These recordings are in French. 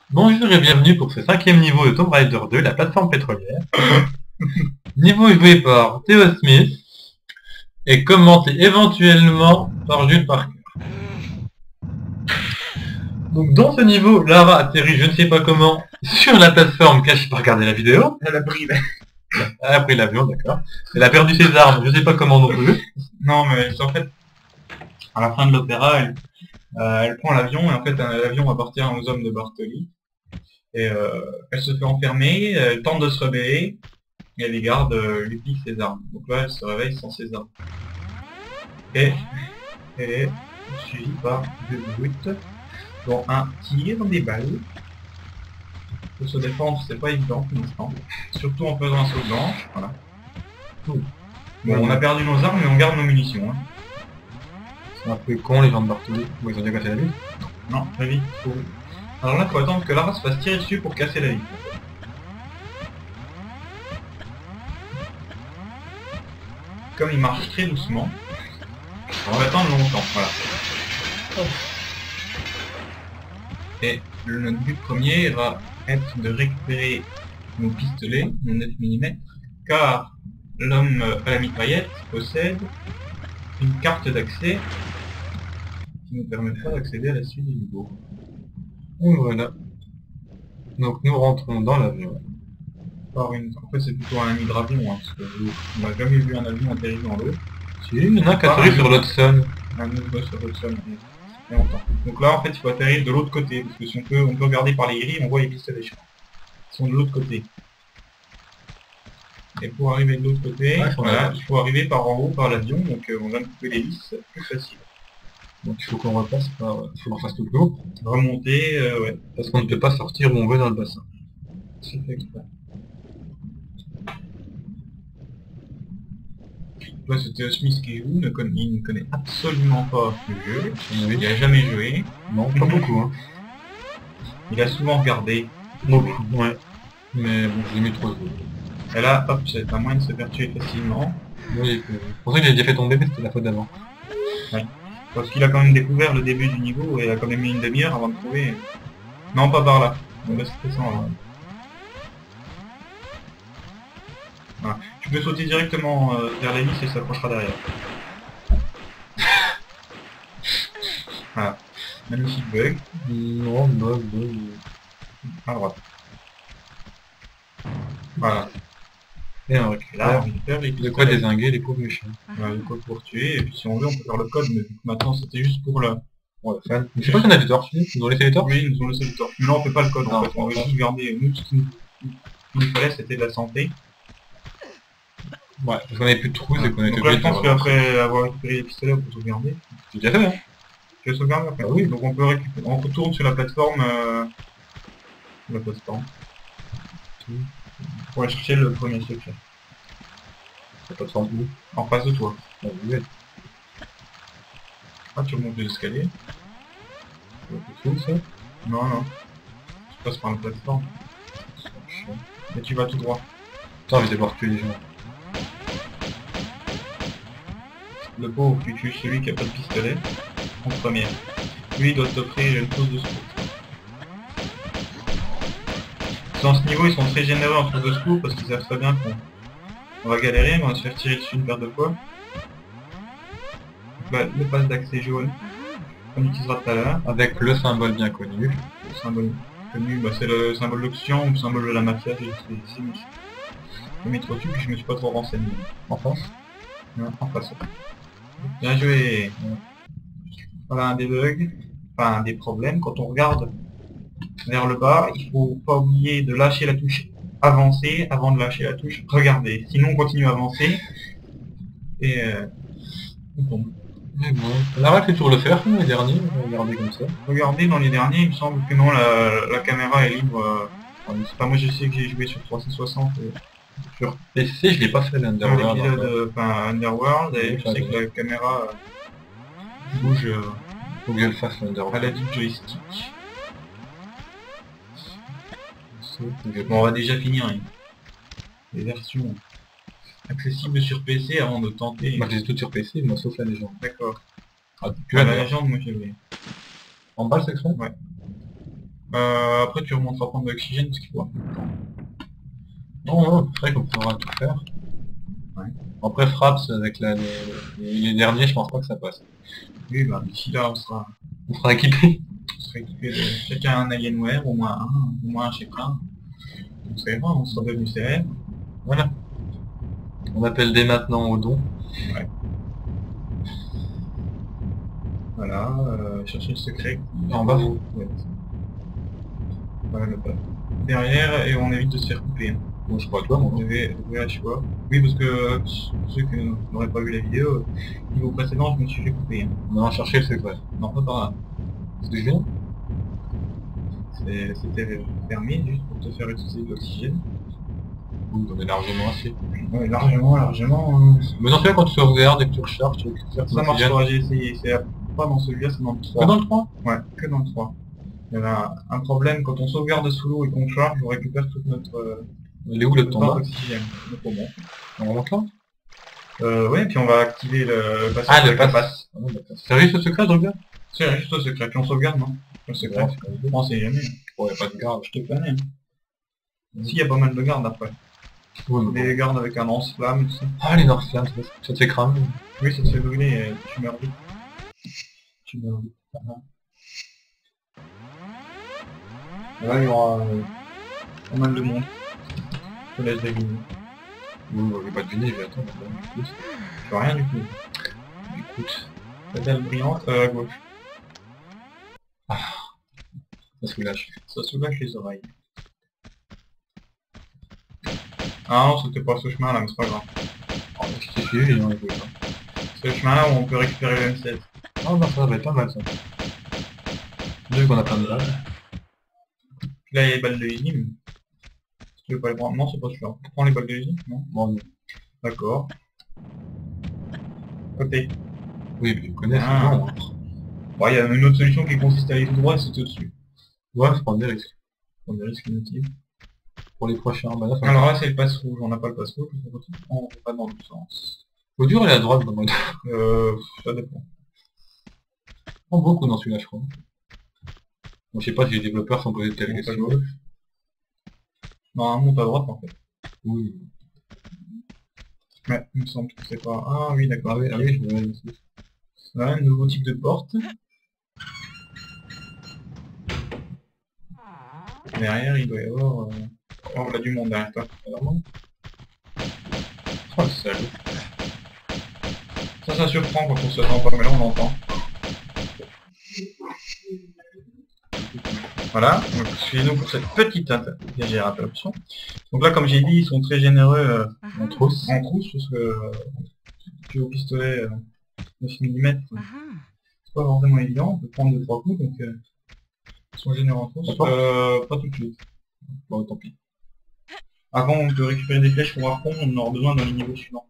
Bonjour et bienvenue pour ce 5e niveau de Tomb Raider 2, la plateforme pétrolière. Niveau joué par Theo Smith et commenté éventuellement par Jules Parker. Donc dans ce niveau, Lara atterrit je ne sais pas comment sur la plateforme cachée par regarder la vidéo. Elle a pris... Elle a pris l'avion, d'accord. Elle a perdu ses armes, je sais pas comment non plus. Non mais en fait, à la fin de l'opéra, elle prend l'avion et en fait l'avion appartient aux hommes de Bartoli. Et elle se fait enfermer, elle tente de se rebeller, et les gardes lui piquent ses armes. Donc là elle se réveille sans ses armes. Et elle est suivie par deux brutes, dont un tir, des balles. Pour se défendre c'est pas évident pour l'instant, surtout en faisant un saut blanche, voilà. Bon, on a perdu nos armes mais on garde nos munitions. Hein. C'est un peu con les gens de Bartoli. Bon, ils ont déjà cassé la vie. Non, très vite, faut... Alors là, faut attendre que Lara se fasse tirer dessus pour casser la vie. Comme il marche très doucement, on va attendre longtemps, voilà. Et notre but premier va être de récupérer nos pistolets, nos 9 mm, car l'homme à la mitraillette possède une carte d'accès qui nous permettra d'accéder à la suite du niveau. Et voilà. Donc nous rentrons dans l'avion. Par une... En fait c'est plutôt un hydravion, hein, parce que on n'a jamais vu un avion atterrir dans l'eau. Si, il y en a un qui atterrit sur l'Hudson. Un nouveau sur l'Hudson, mais longtemps. Donc là en fait il faut atterrir de l'autre côté, parce que si on peut regarder par les grilles, on voit les pistolets, je crois. Ils sont de l'autre côté. Et pour arriver de l'autre côté, ouais, voilà, il faut arriver par en haut, par l'avion, donc on vient de couper les vis, c'est plus facile. Donc il faut qu'on repasse par... il faut qu'on fasse tout le tour. Remonter, ouais. Parce qu'on ne peut pas sortir où on veut dans le bassin. C'est fait exprès. Là c'était Smith qui joue, il ne connaît absolument pas le jeu, il n'a jamais joué. Non, pas beaucoup hein. Il a souvent regardé. Beaucoup, ouais. Mais bon, j'ai mis 3 jours. Et là, hop, c'est un moyen de se faire tuer facilement. Oui, c'est pour ça que j'ai déjà fait tomber, mais c'était la faute d'avant. Ouais. Parce qu'il a quand même découvert le début du niveau et il a quand même mis une demi-heure avant de trouver. Non, pas par là. On laisse ça là. Voilà. Tu peux sauter directement vers la vis et ça s'approchera derrière. Voilà. Magnifique bug. Non, bug. À droite. Voilà. Et on récupère. Là, on récupère les de quoi dézinguer les pauvres méchants. Voilà, le code pour tuer, et puis si on veut, on peut faire le code, mais maintenant c'était juste pour le... Ouais, fan. Je sais pas si on a des torches, ils nous ont laissé les torches. Oui, ils nous ont laissé le torche. Mais là, on fait pas le code, en fait. On veut juste garder... Nous, ce qu'il nous fallait, c'était de la santé. Ouais, parce qu'on avait plus de trous et qu'on était donc là, je obligé pense qu'après avoir récupéré les pistolets, on peut sauvegarder. C'est déjà fait, hein. Tu veux sauvegarder après? Ah oui. Donc on peut récupérer... On retourne sur la plateforme... La plateforme. Pour aller chercher le premier secret. La plateforme où? En face de toi. Ah, oui. Ah, tu remontes les escaliers. C'est fou, ça. Non, non. Tu passes par la plateforme. Et tu vas tout droit. Putain, j'ai devoir tuer les gens. Le pauvre, tu tues celui qui a pas de pistolet. En première. Lui, il doit t'offrir une pause de secours. Dans ce niveau, ils sont très généreux en pause de secours parce qu'ils savent très bien qu'on va galérer, mais on va se faire tirer dessus une paire de fois. Bah, le pass d'accès jaune, qu'on utilisera tout à l'heure. Avec le symbole bien connu. Le symbole connu, bah, c'est le symbole d'option ou le symbole de la mafia, j'ai utilisé ici, mais je me mets trop dessus puis je me suis pas trop renseigné. En face. Non, en face. Bien joué. Voilà un des bugs, enfin des problèmes. Quand on regarde vers le bas, il faut pas oublier de lâcher la touche avancer avant de lâcher la touche regarder. Sinon on continue à avancer et on tombe. Mais bon. Lara fait toujours le faire, les derniers, regardez comme ça. Regardez dans les derniers, il me semble que non, la caméra est libre. Enfin, moi je sais que j'ai joué sur 360. Sur PC, je l'ai pas fait l'Underworld. L'épisode Underworld, et je sais que la caméra bouge faut que je le fasse l'Underworld. à la du joystick. Bon, on va déjà finir les versions accessibles sur PC avant de tenter. Moi je les ai toutes sur PC, moi sauf la légende. D'accord. Ah, La légende, moi je l'ai. En bas le secret? Ouais. Après tu remonteras prendre de l'oxygène parce qu'il faut un peu de temps. Non, non, c'est vrai qu'on pourra tout faire. Ouais. Après Fraps avec les derniers, je pense pas que ça passe. Oui, bah d'ici là on sera équipé. équipé de chacun un Alienware, au moins un chacun. Donc ça ira, on sera devenu célèbre. Voilà. On appelle dès maintenant au don. Ouais. Voilà, chercher le secret. En bas. Ouais. Voilà le bas. Derrière, et on évite de se faire couper. Hein. Bon, je crois toi, moi. Vous avez le choix. Oui, parce que ceux qui n'auraient pas vu la vidéo, niveau précédent, je me suis fait couper. Hein. On va chercher le secret. Non, pas par là. C'est ce que je viens. C'était fermé juste pour te faire utiliser de l'oxygène. Oui, on est largement assez. Ouais, largement. Hein. Mais dans ce cas, quand tu sauvegardes et que tu recharges, tu récupères ton Ça marche oxygène. pas, j'ai essayé. C'est pas dans celui-là, c'est dans le 3. Que dans le 3? Ouais, que dans le 3. Il y a un problème, quand on sauvegarde sous l'eau et qu'on charge, on récupère toute notre... Il est où le temps temps d'oxygène. Donc bon. On remonte là? Ouais, puis on va activer le passage. Ah, le avec la passe. C'est juste le secret, je regarde? C'est juste le secret, puis on sauvegarde, non? Le secret. Non, c'est jamais. Bon, y a pas de garde. Je te connais. Si, y a pas mal de gardes après. Ouais, mais bon. Des gardes avec un lance-flamme et tout ça. Ah, les North Flames, ça te fait cramer. Oui, ça te fait brûler et tu meurs vite. Tu meurs vite. Là, il y aura pas mal de monde. Je te laisse deviner. Bon, je vais pas deviner, je vais attendre. Je fais rien du tout. Écoute, La dalle brillante à gauche. ça soulage. Ça soulage les oreilles. Ah non, c'était pas ce chemin là, mais c'est pas grave. Oh, je t'ai suivi, non, écoute. C'est le chemin là où on peut récupérer le M16. Ah, bah ça va être pas mal ça. Vu qu'on a plein de balles. Puis là, il y a les balles de Easy. Si tu veux pas les prendre. Non, c'est pas celui-là. Tu prends les balles de Easy? Non. Bon, D'accord. Côté. oui, mais tu connais, c'est Ah. bon. Bon, il y a une autre solution qui consiste à aller tout droit et sauter au-dessus. Ouais, faut prendre des risques. On des risques inutiles. Pour les prochains, bah là, Alors là, c'est le passe rouge. On n'a pas le passe rouge. On va pas dans le sens. faut dur aller à droite dans le mode. Ça dépend. Oh, beaucoup dans celui-là, je crois. Bon, je sais pas si les développeurs sont posés de telles questions. Normalement, on monte à droite en fait. Oui. Ouais, il me semble que c'est pas... Ah oui, d'accord. Ah oui, je me mets ici. Voilà, un nouveau type de porte. Derrière, il doit y avoir... Oh, on a du monde derrière toi. Vraiment. Oh, le salaud. Ça surprend quand on se l'entend pas, mais là on l'entend. Voilà, donc suivez-nous pour cette petite interruption. Donc là, comme j'ai dit, ils sont très généreux En trousse. en trousse, parce que tu es au pistolet 9 mm, c'est pas forcément évident, on peut prendre 2-3 coups, donc ils sont généreux en trousse. Pas tout de suite. Bon, tant pis. Avant, on peut récupérer des flèches pour harpon, on en aura besoin dans les niveaux suivants.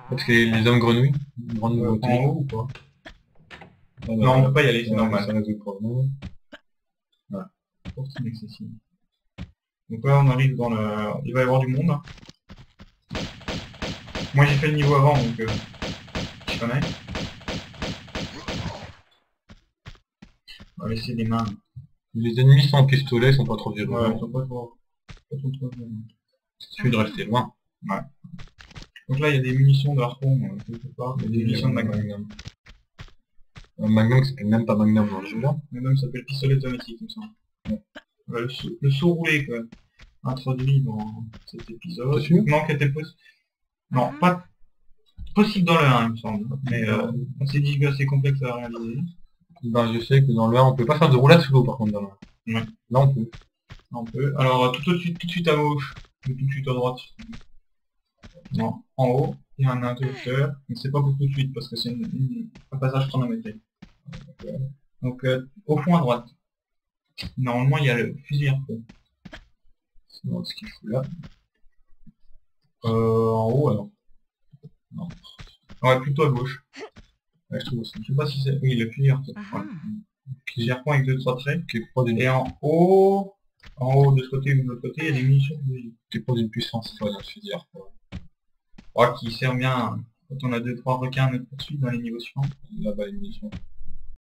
Parce que les hommes grenouilles, une grande nouveauté. En haut ou pas? Ah, bah, Non, on peut pas y aller, c'est ouais, normal. Ça résout le problème. Porte inaccessible. Donc là on arrive dans le... Il va y avoir du monde. Hein. Moi j'ai fait le niveau avant donc je connais. On va laisser des mains. Les ennemis sans pistolet sont pas trop Ouais, virulents. ils sont pas trop violents. Il suffit de rester loin. Donc là il y a des munitions de harpon quelque part, il y a des munitions de magnum. Un magnum qui s'appelle même pas magnum dans le jeu là. Magnum s'appelle pistolet automatique comme ça. Ouais, le saut roulé quoi, introduit dans cet épisode. T'es sûr? Non, qui était possible. Non, pas possible dans le 1 il me semble. Mais on s'est dit que c'est complexe à réaliser. Ben, je sais que dans le 1, on peut pas faire de roulade sous l'eau par contre dans le 1. Ouais. Là on peut. On peut. Alors tout de suite à gauche, ou tout de suite à droite. Non, en haut, il y a un interrupteur, mais c'est pas pour tout de suite parce que c'est un passage chronométré. Donc au fond à droite. Normalement il y a le fusil harpon. C'est ce qu'il faut là. En haut alors. Non. Ouais, plutôt à gauche. Ouais, je trouve aussi. Je sais pas si c'est... Oui, le fusil harpon. Ouais. Fusil harpon avec 2-3 traits. Qui est pas d'une... Et en haut de ce côté ou de l'autre côté, il y a des munitions de fusil. Qui est pas d'une puissance, ça, dans le fusil harpon. Ouais, qui sert bien quand on a 2-3 requins à notre poursuite dans les niveaux suivants. Là-bas, les munitions.